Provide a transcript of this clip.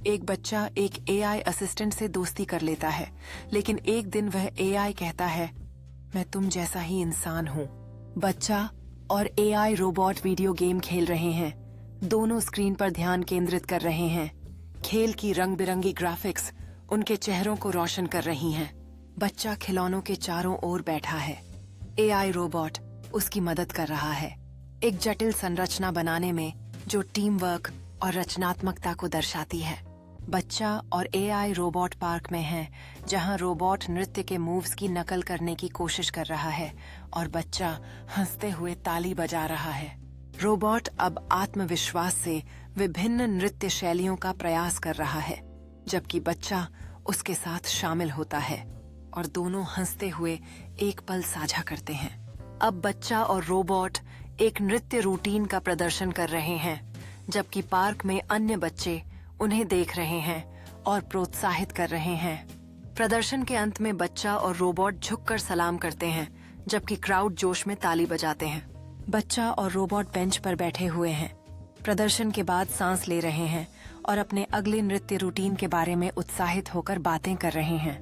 एक बच्चा एक एआई असिस्टेंट से दोस्ती कर लेता है, लेकिन एक दिन वह एआई कहता है, मैं तुम जैसा ही इंसान हूँ। बच्चा और एआई रोबोट वीडियो गेम खेल रहे हैं। दोनों स्क्रीन पर ध्यान केंद्रित कर रहे हैं। खेल की रंग बिरंगी ग्राफिक्स उनके चेहरों को रोशन कर रही हैं। बच्चा खिलौनों के चारों ओर बैठा है। एआई रोबोट उसकी मदद कर रहा है, एक जटिल संरचना बनाने में जो टीम वर्क और रचनात्मकता को दर्शाती है। बच्चा और एआई रोबोट पार्क में है, जहां रोबोट नृत्य के मूव्स की नकल करने की कोशिश कर रहा है और बच्चा हंसते हुए ताली बजा रहा है। रोबोट अब आत्मविश्वास से विभिन्न नृत्य शैलियों का प्रयास कर रहा है, जबकि बच्चा उसके साथ शामिल होता है और दोनों हंसते हुए एक पल साझा करते हैं। अब बच्चा और रोबोट एक नृत्य रूटीन का प्रदर्शन कर रहे हैं, जबकि पार्क में अन्य बच्चे उन्हें देख रहे हैं और प्रोत्साहित कर रहे हैं। प्रदर्शन के अंत में बच्चा और रोबोट झुककर सलाम करते हैं, जबकि क्राउड जोश में ताली बजाते हैं। बच्चा और रोबोट बेंच पर बैठे हुए हैं, प्रदर्शन के बाद सांस ले रहे हैं और अपने अगले नृत्य रूटीन के बारे में उत्साहित होकर बातें कर रहे हैं।